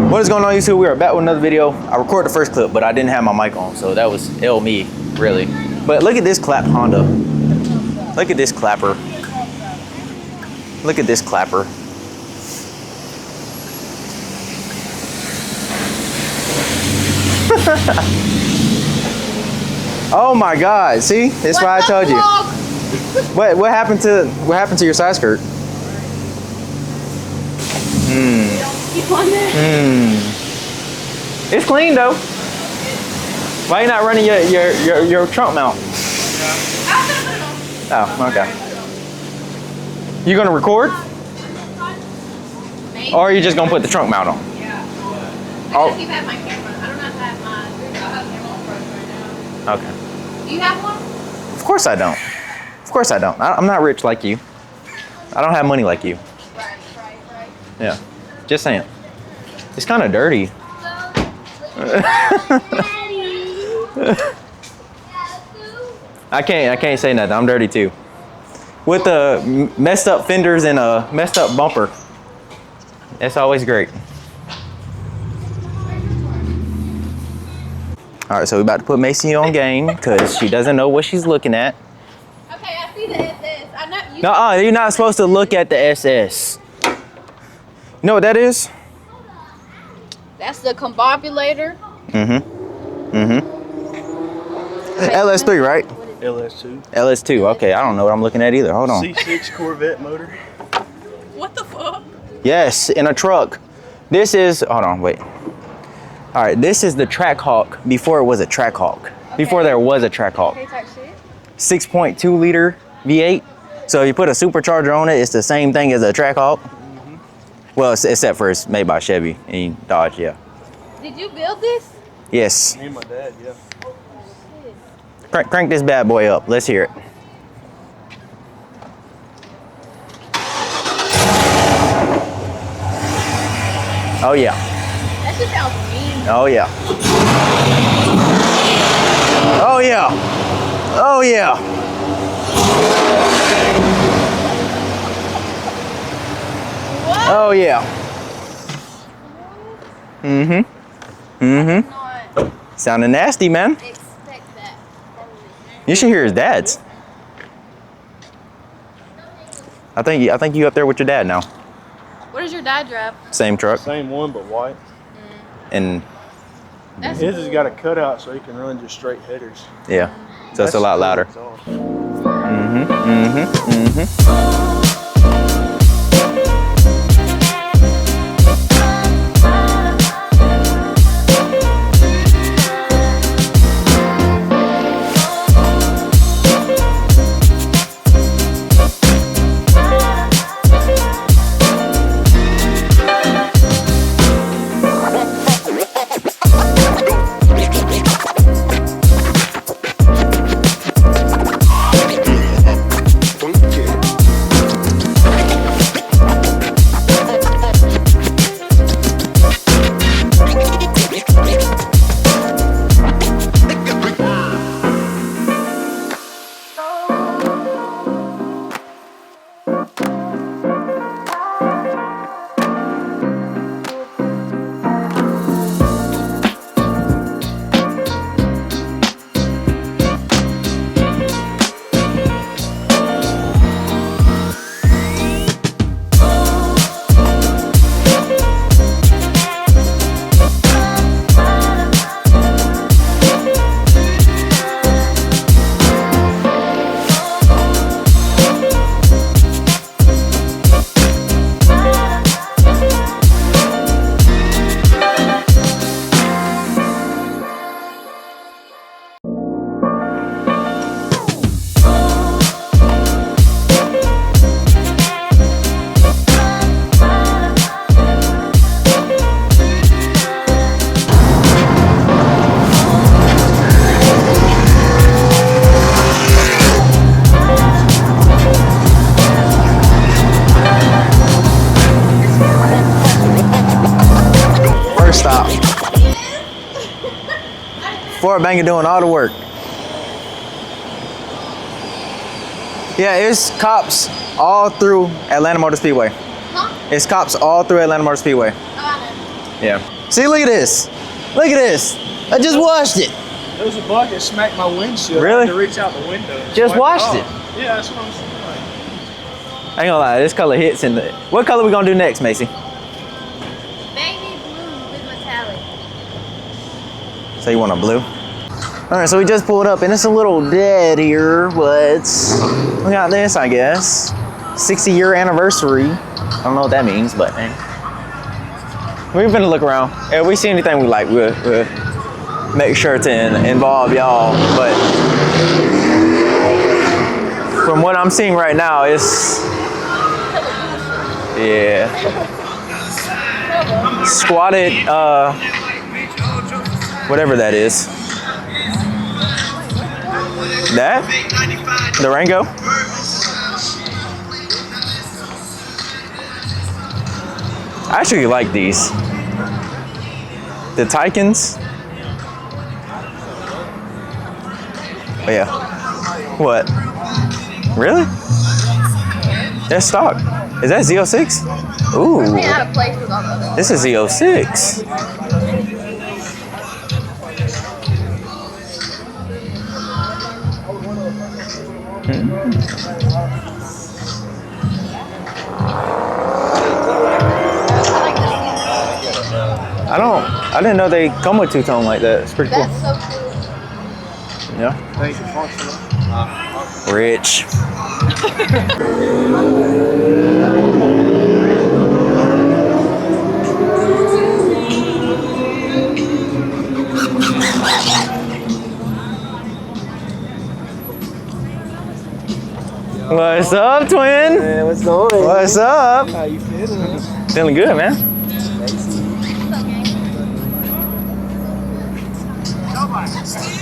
What is going on, YouTube? We are back with another video. I recorded the first clip, but I didn't have my mic on, so that was me, really. But look at this clap Honda. Look at this clapper. Look at this clapper. Oh my God! See, that's why I told you. What happened to your side skirt? It's clean though. Why are you not running your trunk mount? Oh, okay. You gonna record? Maybe. Or are you just gonna put the trunk mount on? Yeah. I just keep having my camera. I don't have to have my camera on right now. Okay. Do you have one? Of course I don't. Of course I don't. I'm not rich like you. I don't have money like you. Right. Yeah. Just saying. It's kind of dirty. I can't say nothing. I'm dirty too. With the messed up fenders and a messed up bumper. It's always great. All right, so we're about to put Macy on game because she doesn't know what she's looking at. Okay, I see the SS. I know you. No, you're not supposed to look at the SS. You know what that is? That's the combobulator. LS3, right? LS2. LS2. Okay, I don't know what I'm looking at either. Hold on. C6 Corvette motor. What the fuck? Yes, in a truck. This is, hold on, wait. All right, this is the Trackhawk before it was a Trackhawk. Okay. Before there was a Trackhawk. Okay, type shit. 6.2 liter V8. So you put a supercharger on it, it's the same thing as a Trackhawk. Well, except for it's made by Chevy and Dodge, yeah. Did you build this? Yes. Me and my dad, yeah. Crank this bad boy up. Let's hear it. Oh yeah. That shit sounds mean. Oh yeah. Oh yeah. Oh yeah. What? Oh yeah. Sounding nasty, man. Expect that. You should hear his dad's. I think you up there with your dad now. What does your dad drive? Same truck. Same one, but white. And That's His has got a cutout so he can run just straight headers. yeah. So it's a lot louder. Ford Banker doing all the work. Yeah, it's cops all through Atlanta Motor Speedway. Huh? It's cops all through Atlanta Motor Speedway. Oh, I know. Yeah. See, look at this. Look at this. I just washed it. There was a bug that smacked my windshield. Really? I had to reach out the window. and Just swipe washed off. it. Yeah, that's what I'm saying. I ain't gonna lie, this color hits in the. What color we gonna do next, Macy? Baby blue with metallic. So you want a blue? All right, so we just pulled up and it's a little dead here, but we got this, I guess. 60-year anniversary. I don't know what that means, but hey. We're gonna look around. If we see anything we like, we'll make sure to involve y'all. But from what I'm seeing right now, it's yeah. Squatted, whatever that is. That? The Rango? I actually like these. The Tykins. Oh yeah. What? Really? That's stock. Is that Z06? Ooh. They out of place with all the others. This is Z06. I didn't know they come with two-tone like that. It's pretty cool. That's so cool. Yeah. Thank you, functional. Rich. What's up, twin? Man, what's going on? What's up? How you feeling? Feeling good, man.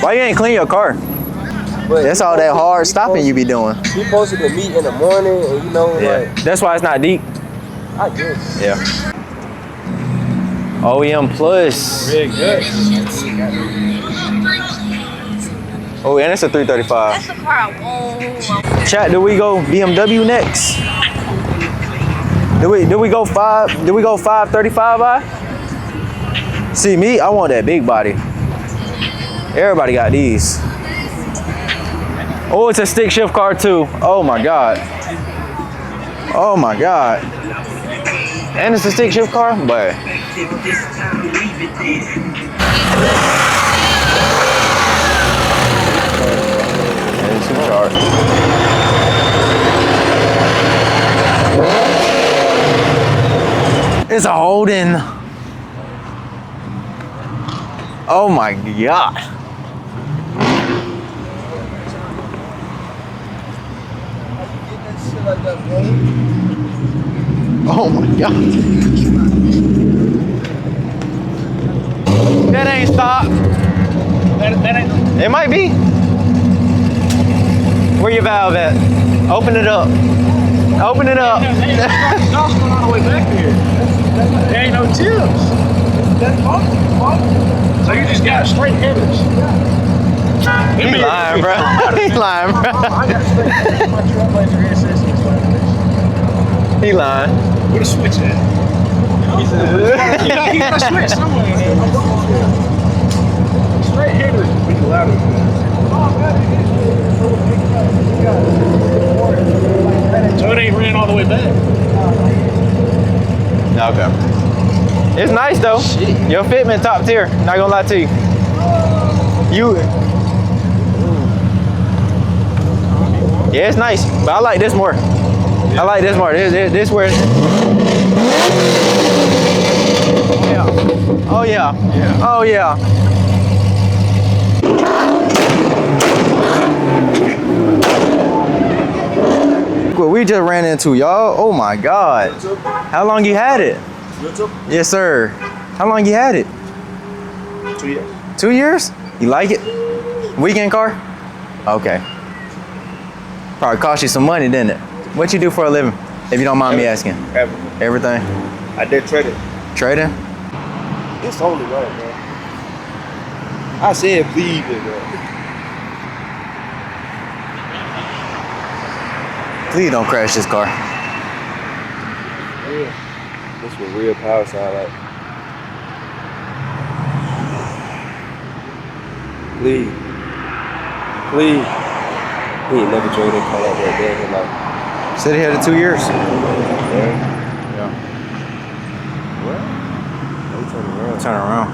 Why you ain't clean your car? But That's all that hard stopping you be doing. We posted to meet in the morning, and you know, Yeah. like, That's why it's not deep. I guess. Yeah. OEM Plus. Really good. Oh, and it's a 335. That's the car I want. Chat, do we go BMW next? Do we go 535 I? See me, I want that big body. Everybody got these. Oh, it's a stick shift car too. Oh my God. Oh my God. And it's a stick shift car, but it's too sharp. It's a Holden. Oh my God. Oh my God. That ain't stop. That ain't. It might be. Where your valve at? Open it up. Open it up. There's going all the way back here. There ain't no tips. That's so you just got straight headers. He lying, bro. He lying, bro. I got straight headers. My trailblazer here says it's like this. He lying. Where the switch at? You got a switch somewhere in there. Straight headers. Be louder. So it ain't ran all the way back. Okay. It's nice though. Your fitment top tier. Not gonna lie to you. Yeah, it's nice, but I like this more. I like this more. This where. Oh yeah. Oh yeah. What we just ran into, y'all. Oh my God. How long you had it? Yes, sir. How long you had it? 2 years. 2 years? You like it? Weekend car? Okay. Probably cost you some money, didn't it? What you do for a living, if you don't mind me asking? Everything? I did trade it. Trading? It's only right, man. I said leave it, bro. Please don't crash this car. Yeah. That's what real power sound like. Please. Please. He ain't never drove that car like that day in his life. Said he had it 2 years. Yeah. Yeah. Well, no turning around. Turn around.